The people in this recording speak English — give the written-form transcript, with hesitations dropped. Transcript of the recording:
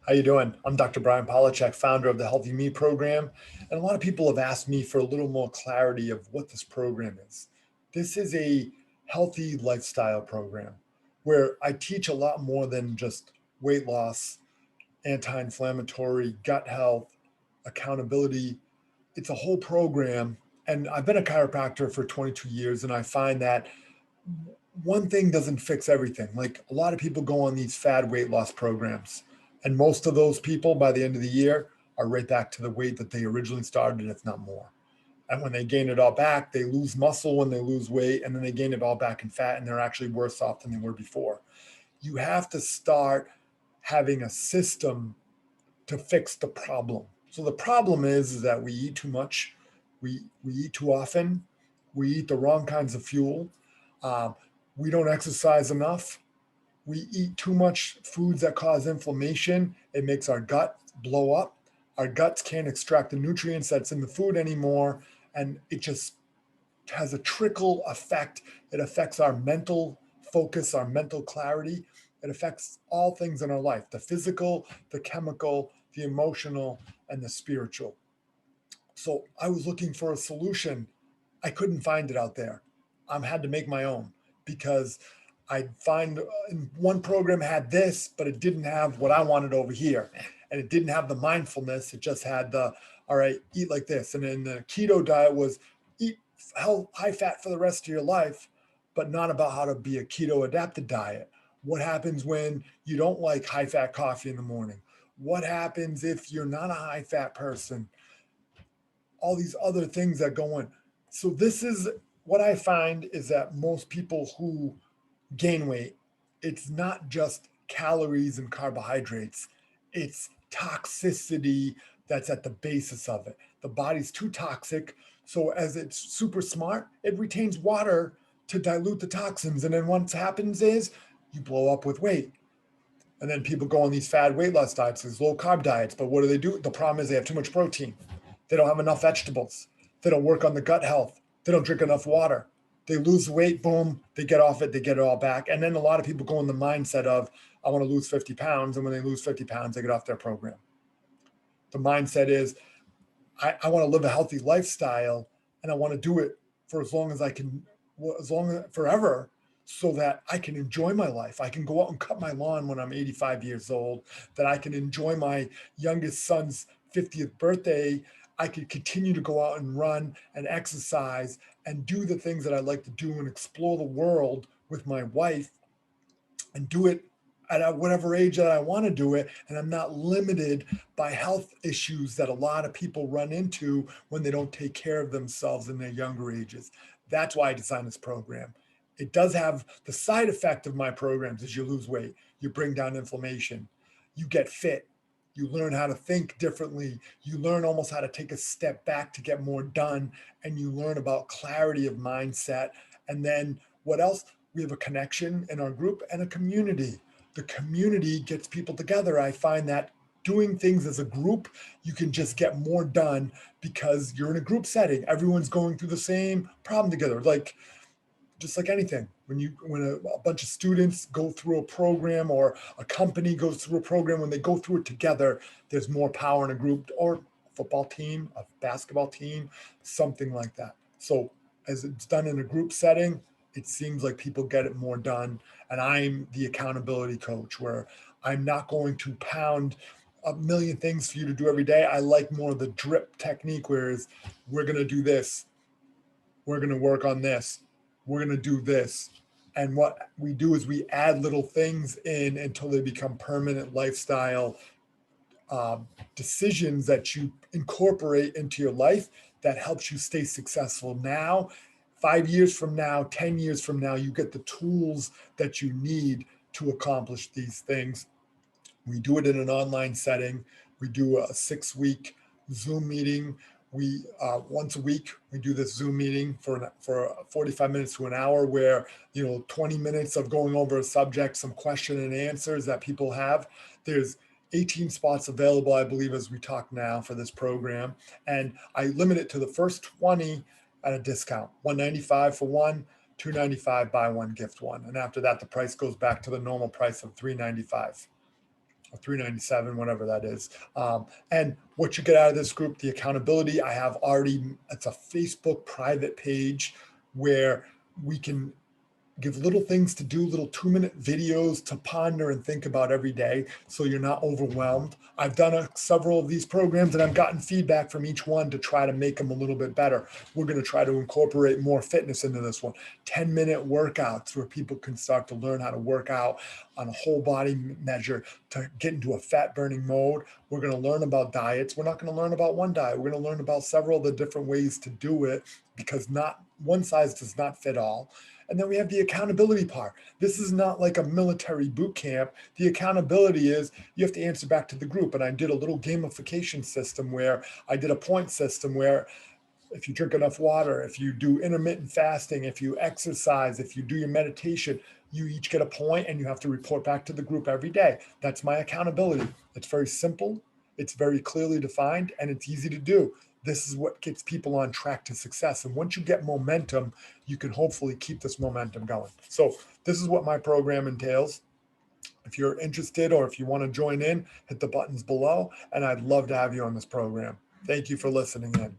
How you doing? I'm Dr. Brian Polachek, founder of the Healthy Me program, and a lot of people have asked me for a little more clarity of what this program is. This is a healthy lifestyle program where I teach a lot more than just weight loss, anti-inflammatory, gut health, accountability. It's a whole program, and I've been a chiropractor for 22 years, and I find that one thing doesn't fix everything. Like a lot of people go on these fad weight loss programs, and most of those people by the end of the year are right back to the weight that they originally started, if not more. And when they gain it all back, they lose muscle when they lose weight, and then they gain it all back in fat, and they're actually worse off than they were before. You have to start having a system to fix the problem. So the problem is that we eat too much, we eat too often, we eat the wrong kinds of fuel, um, we don't exercise enough, we eat too much foods that cause inflammation. It makes our gut blow up. Our guts can't extract the nutrients that's in the food anymore, and it just has a trickle effect. It affects our mental focus, our mental clarity. It affects all things in our life: the physical, the chemical, the emotional, and the spiritual. So I was looking for a solution. I couldn't find it out there. I had to make my own because I'd find in one program had this, but it didn't have what I wanted over here. And it didn't have the mindfulness. It just had the, all right, eat like this. And then the keto diet was eat high fat for the rest of your life, but not about how to be a keto adapted diet. What happens when you don't like high fat coffee in the morning? What happens if you're not a high fat person? All these other things that go in. So this is what I find is that most people who gain weight, it's not just calories and carbohydrates, it's toxicity that's at the basis of it. The body's too toxic. So as it's super smart, it retains water to dilute the toxins. And then what happens is you blow up with weight. And then people go on these fad weight loss diets, these low carb diets. But what do? The problem is they have too much protein. They don't have enough vegetables. They don't work on the gut health. They don't drink enough water. They lose weight, boom, they get off it, they get it all back. And then a lot of people go in the mindset of, I want to lose 50 pounds. And when they lose 50 pounds, they get off their program. The mindset is, I want to live a healthy lifestyle and I want to do it for as long as I can, as long as forever, so that I can enjoy my life. I can go out and cut my lawn when I'm 85 years old, that I can enjoy my youngest son's 50th birthday. I could continue to go out and run and exercise and do the things that I like to do and explore the world with my wife and do it at whatever age that I want to do it. And I'm not limited by health issues that a lot of people run into when they don't take care of themselves in their younger ages. That's why I designed this program. It does have the side effect of my programs is you lose weight, you bring down inflammation, you get fit, you learn how to think differently, you learn almost how to take a step back to get more done, and you learn about clarity of mindset. And then what else? We have a connection in our group and a community. The community gets people together. I find that doing things as a group, you can just get more done because you're in a group setting. Everyone's going through the same problem together. Like just like anything, when a bunch of students go through a program or a company goes through a program, when they go through it together, there's more power in a group, or a football team, a basketball team, something like that. So as it's done in a group setting, it seems like people get it more done. And I'm the accountability coach where I'm not going to pound a million things for you to do every day. I like more the drip technique, whereas we're going to do this, we're going to work on this, we're going to do this. And what we do is we add little things in until they become permanent lifestyle decisions that you incorporate into your life that helps you stay successful now. 5 years from now, 10 years from now, you get the tools that you need to accomplish these things. We do it in an online setting. We do a 6-week Zoom meeting. We once a week we do this Zoom meeting for 45 minutes to an hour, where 20 minutes of going over a subject, some question and answers that people have. There's 18 spots available, I believe, as we talk now for this program, and I limit it to the first 20 at a discount, $195 for one, $295 buy one gift one, and after that the price goes back to the normal price of $395. or $397, whatever that is. And what you get out of this group, the accountability, I have already, it's a Facebook private page where we can give little things to do, little 2-minute videos to ponder and think about every day so you're not overwhelmed. I've done several of these programs and I've gotten feedback from each one to try to make them a little bit better. We're going to try to incorporate more fitness into this one. 10-minute workouts where people can start to learn how to work out on a whole body measure to get into a fat burning mode. We're going to learn about diets. We're not going to learn about one diet. We're going to learn about several of the different ways to do it, because not one size does not fit all. And then we have the accountability part. This is not like a military boot camp. The accountability is you have to answer back to the group. And I did a little gamification system where I did a point system where if you drink enough water, if you do intermittent fasting, if you exercise, if you do your meditation, you each get a point and you have to report back to the group every day. That's my accountability. It's very simple. It's very clearly defined and it's easy to do. This is what gets people on track to success. And once you get momentum, you can hopefully keep this momentum going. So this is what my program entails. If you're interested or if you want to join in, hit the buttons below, and I'd love to have you on this program. Thank you for listening in.